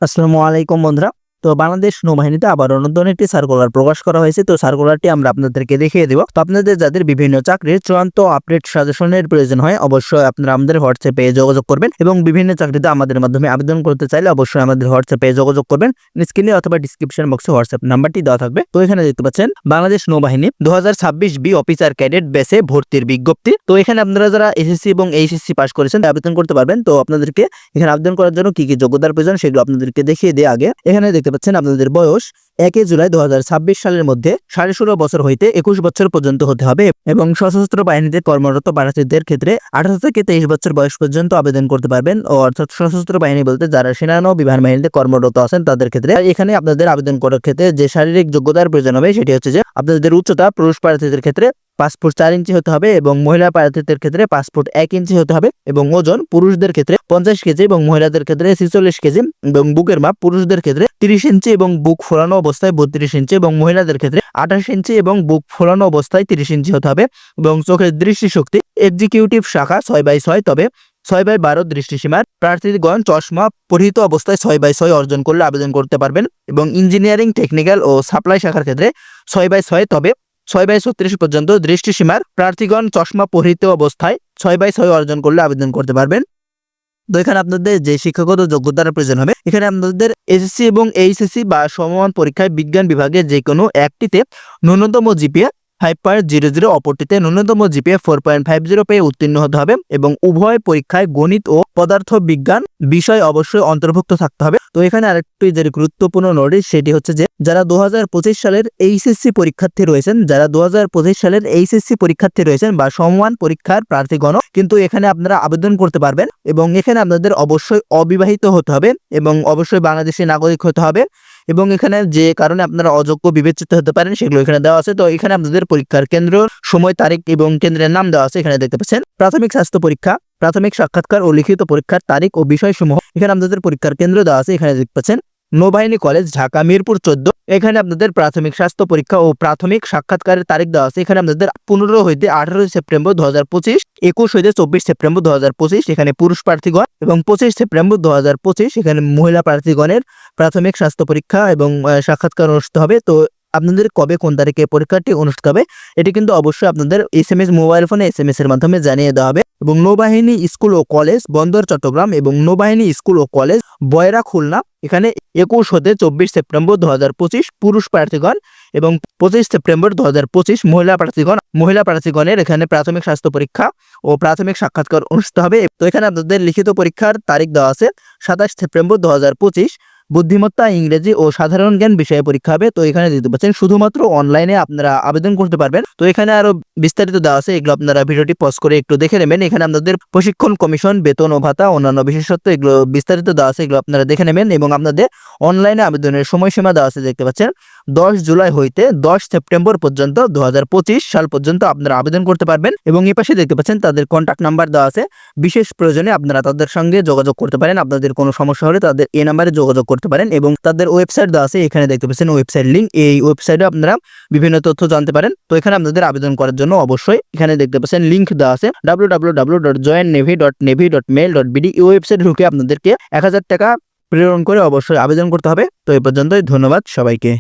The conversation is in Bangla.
আসসালামু আলাইকুম বন্ধুরা। তো বাংলাদেশ নৌবাহিনীতে আবার নতুন একটি সার্কুলার প্রকাশ করা হয়েছে। তো সার্কুলারটি আমরা আপনাদেরকে দেখিয়ে দেব। তো আপনাদের যাদের বিভিন্ন চাকরির চূড়ান্ত আপডেট সাজেশনের প্রয়োজন হয় অবশ্যই আপনারা আমাদের হোয়াটসঅ্যাপে যোগাযোগ করবেন এবং বিভিন্ন চাকরিতে আমাদের মাধ্যমে আবেদন করতে চাইলে অবশ্যই আমাদের হোয়াটসঅ্যাপে যোগাযোগ করবেন। স্ক্রিনে অথবা ডিসক্রিপশন বক্সে হোয়াটসঅ্যাপ নাম্বারটি দেওয়া থাকবে। তো এখানে দেখতে পাচ্ছেন বাংলাদেশ নৌবাহিনী 2026 বি অফিসার ক্যাডেট বেসে ভর্তির বিজ্ঞপ্তি। তো এখানে আপনারা যারা এসএসসি এবং এইচএসসি পাস করেছেন আবেদন করতে পারবেন। তো আপনাদেরকে এখানে আবেদন করার জন্য কি কি যোগ্যতার প্রয়োজন সেগুলো আপনাদেরকে দেখিয়ে দিয়ে আগে এখানে দেখতে পাচ্ছেন আপনাদের বয়স 1 জুলাই 2026 সালের মধ্যে 16.5 বছর হইতে 21 বছর পর্যন্ত হতে হবে এবং সশস্ত্র বাহিনীতে কর্মরত প্রার্থীদের ক্ষেত্রে 18 থেকে 23 বছর বয়স পর্যন্ত আবেদন করতে পারবেন। অর্থাৎ সশস্ত্র বাহিনী বলতে যারা সেনা নৌ বিমান বাহিনীতে কর্মরত আছেন তাদের ক্ষেত্রে। এখানে আপনাদের আবেদন করার ক্ষেত্রে যে শারীরিক যোগ্যতার প্রয়োজন হবে সেটি হচ্ছে যে আপনাদের উচ্চতা পুরুষ প্রার্থীদের ক্ষেত্রে 5 ফুট 4 ইঞ্চি হতে হবে এবং মহিলা প্রার্থীদের ক্ষেত্রে 5 ফুট 1 ইঞ্চি হতে হবে এবং ওজন পুরুষদের ক্ষেত্রে 50 কেজি এবং মহিলাদের ক্ষেত্রে 46 কেজি এবং বুকের মাপ পুরুষদের ক্ষেত্রে 30 ইঞ্চি এবং বুক ফোলানো অবস্থায় 32 ইঞ্চি এবং মহিলাদের ক্ষেত্রে 28 ইঞ্চি এবং বুক ফোলানো অবস্থায় 30 ইঞ্চি হতে হবে এবং চোখের দৃষ্টিশক্তি এক্সিকিউটিভ শাখা 6/6 তবে 6/12 দৃষ্টিসীমার প্রার্থীগণ চশমা পরিহিত অবস্থায় 6/6 অর্জন করলে আবেদন করতে পারবেন এবং ইঞ্জিনিয়ারিং টেকনিক্যাল ও সাপ্লাই শাখার ক্ষেত্রে 6/6 তবে 6/36 পর্যন্ত দৃষ্টিসীমার প্রার্থীগণ চশমা পরিহিত অবস্থায় 6/6 অর্জন করলে আবেদন করতে পারবেন। তো এখানে আপনাদের যে শিক্ষাগত যোগ্যতার প্রয়োজন হবে এখানে আপনাদের এসএসসি এবং এইচএসসি বা সমমান পরীক্ষায় বিজ্ঞান বিভাগে যে কোনো একটিতে ন্যূনতম জিপিএ 5.00 অপরটিতে ন্যূনতম জিপিএ 4.50 পেয়ে উত্তীর্ণ হতে হবে এবং উভয় পরীক্ষায় গণিত ও পদার্থ বিজ্ঞান বিষয় অবশ্যই অন্তর্ভুক্ত থাকতে হবে। তো এখানে আরেকটি যে গুরুত্বপূর্ণ নোটিশ সেটি হচ্ছে যে যারা 2025 সালের এইচএসসি পরীক্ষার্থী রয়েছেন বা সমমান পরীক্ষার প্রার্থীগণ কিন্তু এখানে আপনারা আবেদন করতে পারবেন এবং এখানে আপনাদের অবশ্যই অবিবাহিত হতে হবে এবং অবশ্যই বাংলাদেশী নাগরিক হতে হবে এবং এখানে যে কারণে আপনারা অযোগ্য বিবেচিত হতে পারেন সেগুলো এখানে দেওয়া আছে। তো এখানে আপনাদের পরীক্ষার কেন্দ্র, সময়, তারিখ এবং কেন্দ্রের নাম দেওয়া আছে। এখানে দেখতে পাচ্ছেন প্রাথমিক স্বাস্থ্য পরীক্ষা, প্রাথমিক সাক্ষাৎকার ও লিখিত পরীক্ষার তারিখ ও বিষয়সমূহ এখানে আপনাদের পরীক্ষার কেন্দ্র দেওয়া আছে। এখানে দেখতে পাচ্ছেন নৌবাহিনী কলেজ, ঢাকা, মিরপুর 14। এখানে আপনাদের প্রাথমিক স্বাস্থ্য পরীক্ষা ও প্রাথমিক সাক্ষাৎকারের তারিখ দেওয়া আছে। এখানে আপনাদের 15 হইতে 18 সেপ্টেম্বর 2025, 21 হইতে 24 সেপ্টেম্বর 2025 এখানে পুরুষ প্রার্থীগণ এবং 25 সেপ্টেম্বর 2025 এখানে মহিলা প্রার্থীগণের প্রাথমিক স্বাস্থ্য পরীক্ষা এবং সাক্ষাৎকার অনুষ্ঠিত হবে। তো আপনাদের কবে কোন তারিখে পরীক্ষাটি অনুষ্ঠিত হবে এটি কিন্তু অবশ্যই আপনাদের এসএমএস মোবাইল ফোনে এসএমএস এর মাধ্যমে জানিয়ে দেওয়া হবে এবং নৌবাহিনী স্কুল ও কলেজ, বন্দর চট্টগ্রাম এবং নৌবাহিনী স্কুল ও কলেজ, বয়রা, খুলনা এখানে 21 হতে 24 সেপ্টেম্বর 2025 পুরুষ প্রার্থীগণ এবং 25 সেপ্টেম্বর 2025 মহিলা প্রার্থীগণের এখানে প্রাথমিক স্বাস্থ্য পরীক্ষা ও প্রাথমিক সাক্ষাৎকার অনুষ্ঠিত হবে। তো এখানে আপনাদের লিখিত পরীক্ষার তারিখ দেওয়া আছে 27 সেপ্টেম্বর 2025। বুদ্ধিমত্তা, ইংরেজি ও সাধারণ জ্ঞান বিষয়ে পরীক্ষা হবে। তো এখানে দিতে পাচ্ছেন শুধুমাত্র অনলাইনে আপনারা আবেদন করতে পারবেন। তো এখানে আরো বিস্তারিত দেওয়া আছে, এগুলো আপনারা ভিডিওটি পজ করে একটু দেখে নেবেন। এখানে আপনাদের প্রশিক্ষণ কমিশন, বেতন ও ভাতা, অন্যান্য বিশেষত্ব এগুলো বিস্তারিত দেওয়া আছে, এগুলো আপনারা দেখে নেবেন এবং আপনাদের অনলাইনে আবেদনের সময়সীমা দেওয়া আছে দেখতে পাচ্ছেন 10 জুলাই হইতে 10 সেপ্টেম্বর পর্যন্ত 2025 সাল পর্যন্ত আপনারা আবেদন করতে পারবেন এবং এই পাশে দেখতে পাচ্ছেন তাদের কন্ট্যাক্ট নাম্বার দেওয়া আছে। বিশেষ প্রয়োজনে আপনারা তাদের সঙ্গে যোগাযোগ করতে পারেন। আপনাদের কোনো সমস্যা হলে তাদের এই নাম্বারে যোগাযোগ করতে পারেন এবং তাদের ওয়েবসাইট দেওয়া আছে। এখানে দেখতে পাচ্ছেন ওয়েবসাইট লিংক, এই ওয়েবসাইটে আপনারা বিভিন্ন তথ্য জানতে পারেন। তো এখানে আপনাদের আবেদন করার জন্য অবশ্যই এখানে দেখতে পাচ্ছেন লিংক দেওয়া আছে www.joinnavy.mail.bd। এই ওয়েবসাইটে ঢুকে আপনাদেরকে 1000 টাকা প্রেরণ করে অবশ্যই আবেদন করতে হবে। তো এই পর্যন্তই, ধন্যবাদ সবাইকে।